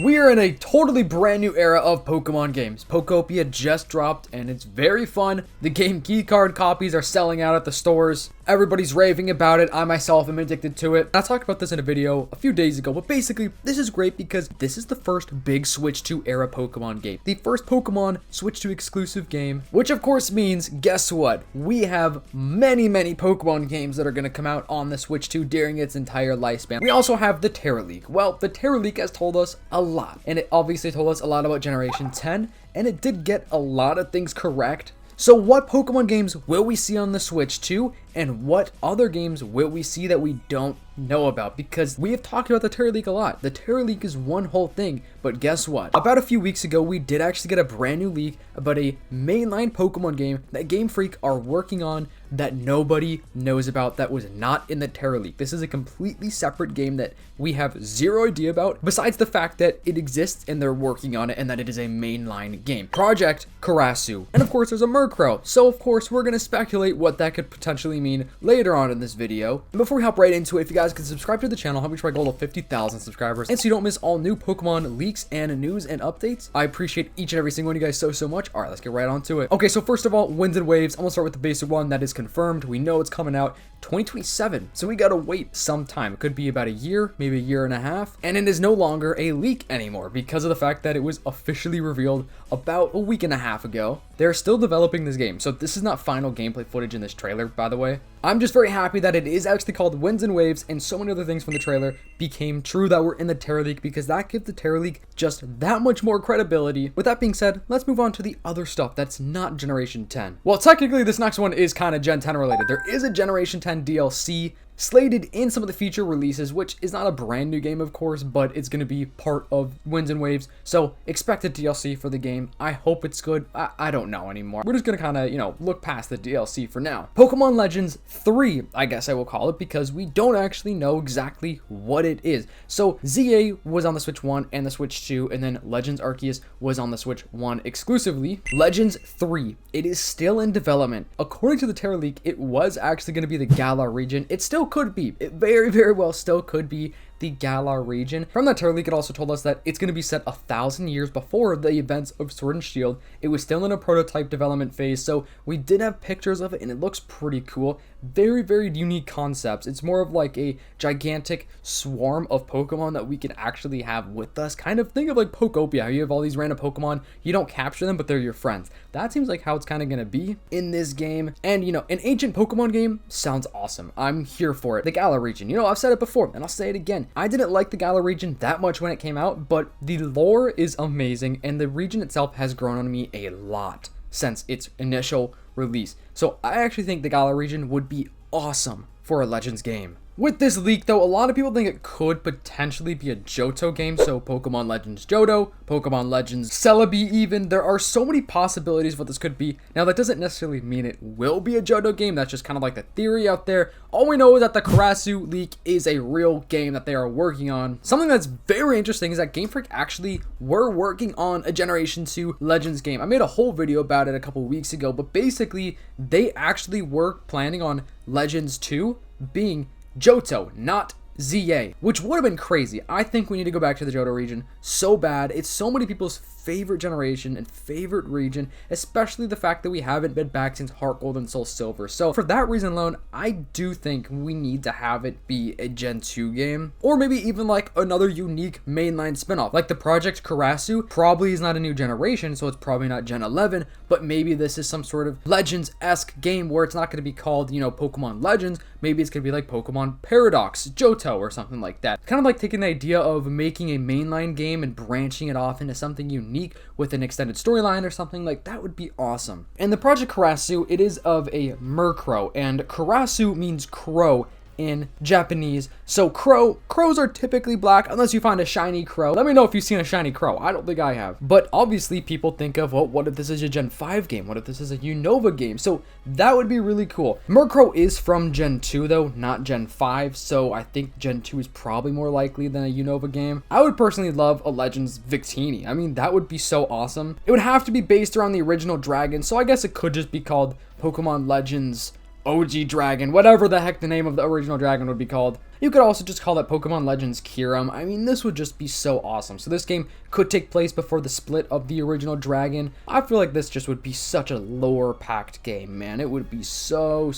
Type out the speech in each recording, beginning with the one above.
We are in a totally brand new era of Pokemon games. Pokopia just dropped and it's very fun. The game key card copies are selling out at the stores. Everybody's raving about it. I myself am addicted to it. I talked about this in a video a few days ago, but basically this is great because this is the first big Switch 2 era Pokemon game. The first Pokemon Switch 2 exclusive game, which of course means, guess what? We have many Pokemon games that are going to come out on the Switch 2 during its entire lifespan. We also have the Terra Leak. Well, the Terra Leak has told us a lot, and it obviously told us a lot about Generation 10, and it did get a lot of things correct. So what Pokemon games will we see on the Switch 2, and what other games will we see that we don't know about? Because we have talked about the Terra Leak a lot. The Terra Leak is one whole thing, but guess what? About a few weeks ago, we did actually get a brand new leak about a mainline Pokemon game that Game Freak are working on that nobody knows about, that was not in the Terra Leak. This is a completely separate game that we have zero idea about, besides the fact that it exists and they're working on it and that it is a mainline game. Project Karasu. And of course, there's a Murkrow. So of course, we're gonna speculate what that could potentially mean later on in this video. And before we hop right into it, if you guys can subscribe to the channel, help me try a goal of 50,000 subscribers, and so you don't miss all new Pokemon leaks and news and updates, I appreciate each and every single one of you guys so much. All right, let's get right on to it. Okay, so first of all, Winds and Waves. I'm gonna start with the basic one that is confirmed. We know it's coming out 2027, so we gotta wait some time. It could be about a year, maybe a year and a half, and it is no longer a leak anymore because of the fact that it was officially revealed about a week and a half ago. They're still developing this game, so this is not final gameplay footage in this trailer, by the way. I'm just very happy that it is actually called Winds and Waves, and so many other things from the trailer became true that were in the Terra Leak, because that gives the Terra Leak just that much more credibility. With that being said, let's move on to the other stuff that's not Generation 10. Well, technically this next one is kind of Gen 10 related. There is a Generation 10 DLC slated in some of the future releases, which is not a brand new game, of course, but it's going to be part of Winds and Waves, so expect a DLC for the game. I hope it's good. I don't know anymore. We're just going to kind of, look past the DLC for now. Pokemon Legends 3, I guess I will call it, because we don't actually know exactly what it is. So ZA was on the Switch 1 and the Switch 2, and then Legends Arceus was on the Switch 1 exclusively. Legends 3, it is still in development. According to the Terra Leak, it was actually going to be the Galar region. It still could be. It very well still could be the Galar region. From that Terra Leak, it also told us that it's going to be set 1,000 years before the events of Sword and Shield. It was still in a prototype development phase, so we did have pictures of it, and it looks pretty cool. Very unique concepts. It's more of like a gigantic swarm of Pokemon that we can actually have with us. Kind of think of like Pokopia, how you have all these random Pokemon, you don't capture them, but they're your friends. That seems like how it's kind of going to be in this game. And, an ancient Pokemon game sounds awesome. I'm here for it. The Galar region, I've said it before, and I'll say it again. I didn't like the Galar region that much when it came out, but the lore is amazing, and the region itself has grown on me a lot since its initial release. So I actually think the Galar region would be awesome for a Legends game. With this leak, though, a lot of people think it could potentially be a Johto game, so Pokemon Legends Johto, Pokemon Legends Celebi even. There are so many possibilities of what this could be. Now, that doesn't necessarily mean it will be a Johto game. That's just kind of like the theory out there. All we know is that the Karasu leak is a real game that they are working on. Something that's very interesting is that Game Freak actually were working on a Generation 2 Legends game. I made a whole video about it a couple weeks ago, but basically, they actually were planning on Legends 2 being Johto, not ZA, which would have been crazy. I think we need to go back to the Johto region so bad. It's so many people's favorite generation and favorite region, especially the fact that we haven't been back since Heart Gold and Soul Silver. So for that reason alone, I do think we need to have it be a Gen 2 game, or maybe even like another unique mainline spinoff. Like the Project Karasu probably is not a new generation, so it's probably not Gen 11, but maybe this is some sort of Legends-esque game where it's not going to be called, Pokemon Legends. Maybe it's going to be like Pokemon Paradox, Johto, or something like that. Kind of like taking the idea of making a mainline game and branching it off into something unique with an extended storyline or something like that would be awesome. And the Project Karasu, it is of a Murkrow, and Karasu means crow in Japanese. So crows are typically black unless you find a shiny crow. Let me know if you've seen a shiny crow. I don't think I have. But obviously people think of, well, what if this is a Gen 5 game? What if this is a Unova game? So that would be really cool. Murkrow is from Gen 2 though, not Gen 5. So I think Gen 2 is probably more likely than a Unova game. I would personally love a Legends Victini. I mean, that would be so awesome. It would have to be based around the original dragon. So I guess it could just be called Pokemon Legends OG Dragon, whatever the heck the name of the original dragon would be called. You could also just call it Pokemon Legends Kyurem. I mean, this would just be so awesome. So this game could take place before the split of the original Dragon. I feel like this just would be such a lore-packed game, man. It would be so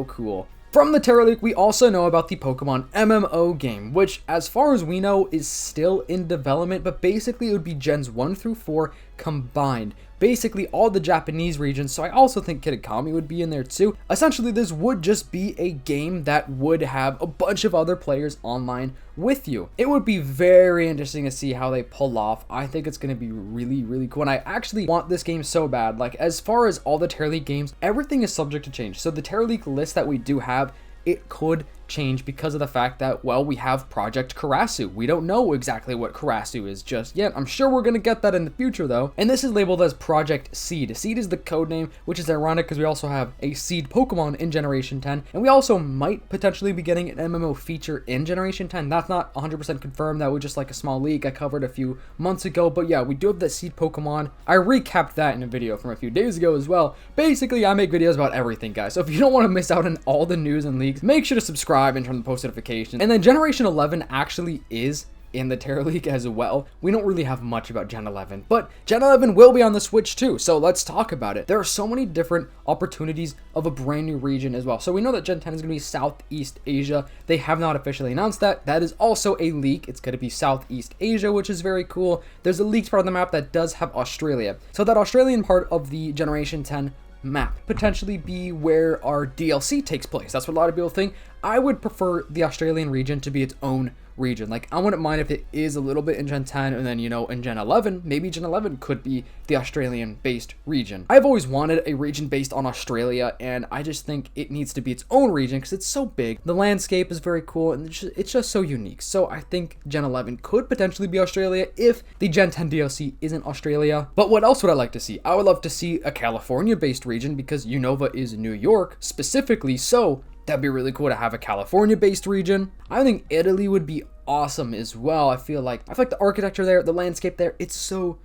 cool. From the Terra leak, we also know about the Pokemon MMO game, which, as far as we know, is still in development, but basically it would be Gens 1 through 4 combined. Basically all the Japanese regions, so I also think Kitakami would be in there too. Essentially, this would just be a game that would have a bunch of other players online with you. It would be very interesting to see how they pull off. I think it's going to be really cool, and I actually want this game so bad. Like, as far as all the Terra League games, everything is subject to change. So the Terra League list that we do have, it could change because of the fact that, well, we have Project Karasu. We don't know exactly what Karasu is just yet. I'm sure we're going to get that in the future, though. And this is labeled as Project Seed. Seed is the code name, which is ironic because we also have a Seed Pokemon in Generation 10. And we also might potentially be getting an MMO feature in Generation 10. That's not 100% confirmed. That was just like a small leak I covered a few months ago. But yeah, we do have the Seed Pokemon. I recapped that in a video from a few days ago as well. Basically, I make videos about everything, guys. So if you don't want to miss out on all the news and leaks, make sure to subscribe and turn the post notifications. And then Generation 11 actually is in the Terra League as well. We don't really have much about Gen 11, but Gen 11 will be on the Switch too, so let's talk about it. There are so many different opportunities of a brand new region as well. So we know that Gen 10 is going to be Southeast Asia. They have not officially announced that. That is also a leak. It's going to be Southeast Asia, which is very cool. There's a leaked part of the map that does have Australia. So that Australian part of the Generation 10 map potentially be where our DLC takes place. That's what a lot of people think. I would prefer the Australian region to be its own region. Like, I wouldn't mind if it is a little bit in Gen 10, and then, you know, in Gen 11, maybe Gen 11 could be the Australian-based region. I've always wanted a region based on Australia, and I just think it needs to be its own region because it's so big. The landscape is very cool, and it's just so unique. So I think Gen 11 could potentially be Australia if the Gen 10 DLC isn't Australia. But what else would I like to see? I would love to see a California-based region because Unova is New York specifically, so that'd be really cool to have a California-based region. I think Italy would be awesome as well. I feel like the architecture there, the landscape there, it's so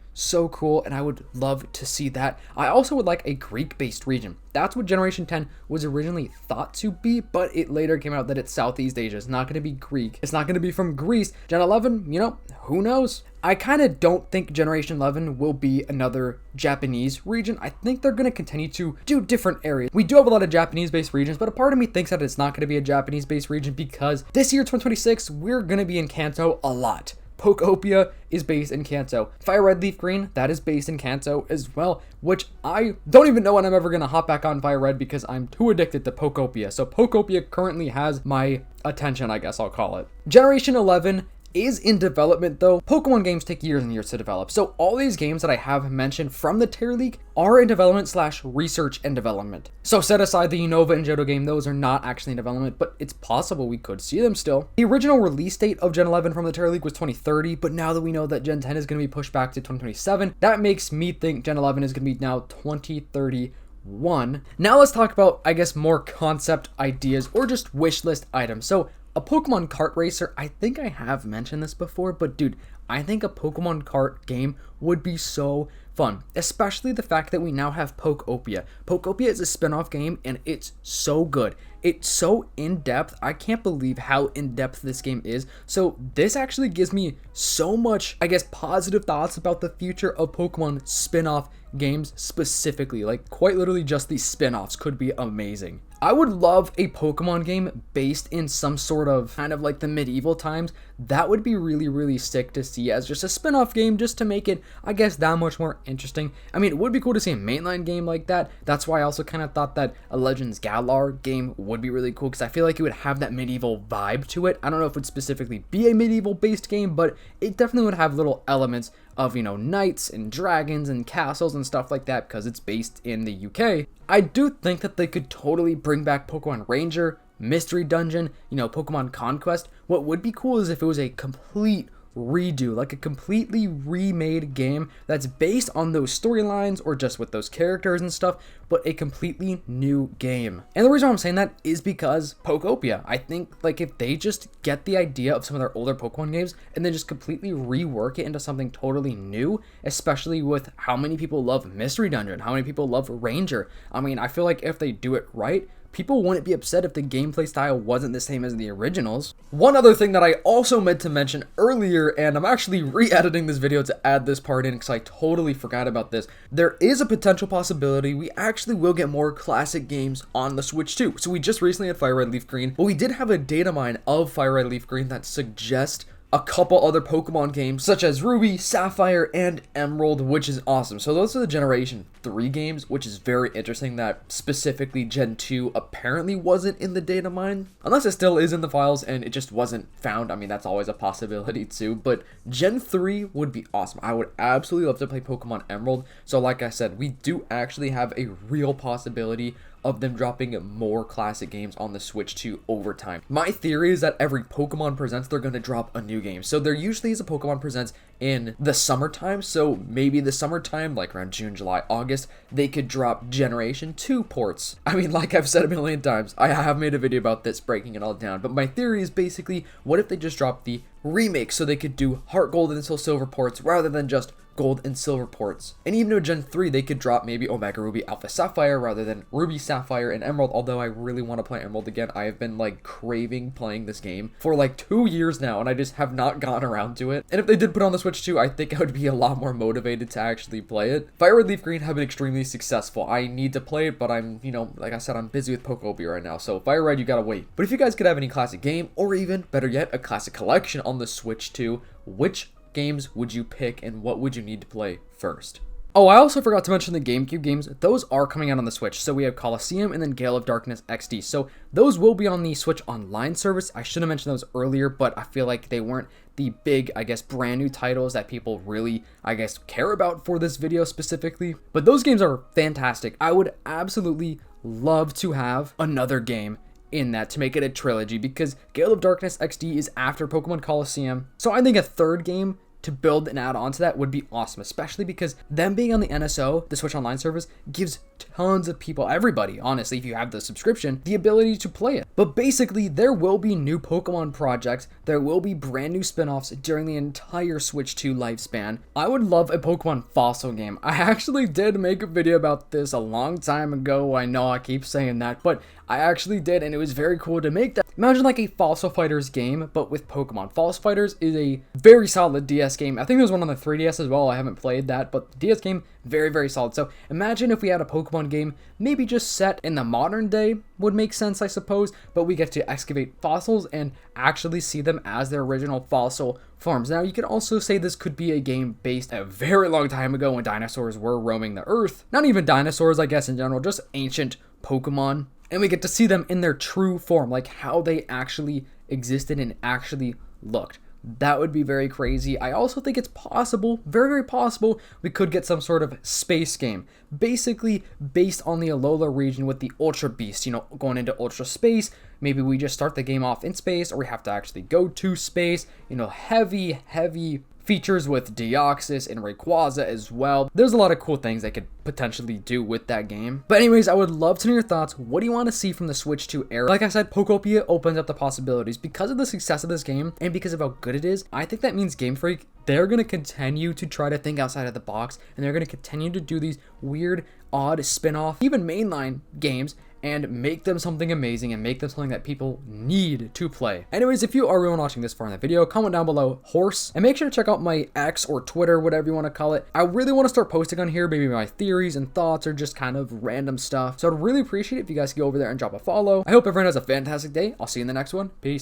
cool, and I would love to see that. I also would like a Greek-based region. That's what Generation 10 was originally thought to be, but it later came out that it's Southeast Asia. It's not going to be Greek. It's not going to be from Greece. Gen 11, you know, who knows? I kind of don't think Generation 11 will be another Japanese region. I think they're going to continue to do different areas. We do have a lot of Japanese-based regions, but a part of me thinks that it's not going to be a Japanese-based region because this year, 2026, we're going to be in Kanto a lot. Pokopia is based in Kanto. Fire Red Leaf Green, that is based in Kanto as well, which I don't even know when I'm ever going to hop back on Fire Red because I'm too addicted to Pokopia. So Pokopia currently has my attention, I guess I'll call it. Generation 11 is in development though. Pokemon games take years and years to develop. So all these games that I have mentioned from the Terra League are in development / research and development. So set aside the Unova and Johto game, those are not actually in development, but it's possible we could see them still. The original release date of Gen 11 from the Terra League was 2030, but now that we know that Gen 10 is going to be pushed back to 2027, that makes me think Gen 11 is going to be now 2031. Now let's talk about, I guess, more concept ideas or just wish list items. So a Pokemon kart racer, I think I have mentioned this before, but dude, I think a Pokemon kart game would be so fun, especially the fact that we now have Pokopia. Pokopia is a spin-off game and it's so good. It's so in-depth. I can't believe how in-depth this game is. So this actually gives me so much, I guess, positive thoughts about the future of Pokemon spin-off games specifically. Like, quite literally just these spin-offs could be amazing. I would love a Pokemon game based in some sort of kind of like the medieval times. That would be really sick to see as just a spin-off game, just to make it, I guess, that much more interesting. I mean, it would be cool to see a mainline game like that. That's why I also kind of thought that a Legends Galar game would be really cool because I feel like it would have that medieval vibe to it. I don't know if it would specifically be a medieval based game, but it definitely would have little elements of, you know, knights and dragons and castles and stuff like that because it's based in the UK. I do think that they could totally bring back Pokemon Ranger, Mystery Dungeon, you know, Pokemon Conquest. What would be cool is if it was a complete redo, like a completely remade game that's based on those storylines or just with those characters and stuff, but a completely new game. And the reason why I'm saying that is because Pokopia. I think like if they just get the idea of some of their older Pokemon games and then just completely rework it into something totally new, especially with how many people love Mystery Dungeon, how many people love Ranger. I mean, I feel like if they do it right, people wouldn't be upset if the gameplay style wasn't the same as the originals. One other thing that I also meant to mention earlier, and I'm actually re-editing this video to add this part in because I totally forgot about this. There is a potential possibility we actually will get more classic games on the Switch too. So we just recently had Fire Red Leaf Green, but we did have a data mine of Fire Red Leaf Green that suggests a couple other Pokemon games such as Ruby, Sapphire, and Emerald, which is awesome. So those are the Generation 3 games, which is very interesting that specifically Gen 2 apparently wasn't in the data mine. Unless it still is in the files and it just wasn't found. I mean, that's always a possibility too, but Gen 3 would be awesome. I would absolutely love to play Pokemon Emerald. So like I said, we do actually have a real possibility of them dropping more classic games on the Switch 2 over time. My theory is that every Pokemon Presents, they're going to drop a new game. So there usually is a Pokemon Presents in the summertime. So maybe the summertime, like around June, July, August, they could drop Generation 2 ports. I mean, like I've said a million times, I have made a video about this, breaking it all down. But my theory is basically, what if they just drop the remake so they could do Heart Gold and Soul Silver ports rather than just Gold and Silver ports. And even though Gen 3, they could drop maybe Omega Ruby, Alpha Sapphire rather than Ruby, Sapphire, and Emerald, although I really want to play Emerald again. I have been like craving playing this game for like 2 years now, and I just have not gotten around to it. And if they did put on the Switch 2, I think I would be a lot more motivated to actually play it. Fire Red Leaf Green have been extremely successful. I need to play it, but I'm, like I said, I'm busy with Pokopia right now, so Fire Red, you gotta wait. But if you guys could have any classic game, or even, better yet, a classic collection on the Switch 2, which games would you pick and what would you need to play first? Oh, I also forgot to mention the GameCube games. Those are coming out on the Switch. So we have Colosseum and then Gale of Darkness XD. So those will be on the Switch Online service. I should have mentioned those earlier, but I feel like they weren't the big, I guess, brand new titles that people really, I guess, care about for this video specifically. But those games are fantastic. I would absolutely love to have another game in that to make it a trilogy, because Gale of Darkness XD is after Pokemon Colosseum. So I think a third game to build and add on to that would be awesome, especially because them being on the NSO, the Switch Online service, gives tons of people, everybody, honestly, if you have the subscription, the ability to play it. But basically, there will be new Pokemon projects, there will be brand new spin-offs during the entire Switch 2 lifespan. I would love a Pokemon Fossil game. I actually did make a video about this a long time ago. I know I keep saying that, but I actually did, and it was very cool to make that. Imagine like a Fossil Fighters game, but with Pokemon. Fossil Fighters is a very solid DS game. I think there's one on the 3DS as well. I haven't played that, but the DS game, very, very solid. So imagine if we had a Pokemon game, maybe just set in the modern day would make sense, I suppose, but we get to excavate fossils and actually see them as their original fossil forms. Now, you could also say this could be a game based a very long time ago when dinosaurs were roaming the earth. Not even dinosaurs, I guess, in general, just ancient Pokemon. And we get to see them in their true form, like how they actually existed and actually looked. That would be very crazy. I also think it's possible, very, very possible, we could get some sort of space game. Basically, based on the Alola region with the Ultra Beast, going into Ultra Space. Maybe we just start the game off in space, or we have to actually go to space. Heavy features with Deoxys and Rayquaza as well. There's a lot of cool things they could potentially do with that game. But anyways, I would love to know your thoughts. What do you want to see from the Switch 2 era? Like I said, Pokopia opens up the possibilities. Because of the success of this game and because of how good it is, I think that means Game Freak, they're going to continue to try to think outside of the box, and they're going to continue to do these weird, odd spin-off, even mainline games, and make them something amazing and make them something that people need to play. Anyways, if you are really watching this far in the video, comment down below horse, and make sure to check out my X or Twitter, whatever you want to call it. I really want to start posting on here, maybe my theories and thoughts or just kind of random stuff. So I'd really appreciate it if you guys could go over there and drop a follow. I hope everyone has a fantastic day. I'll see you in the next one. Peace.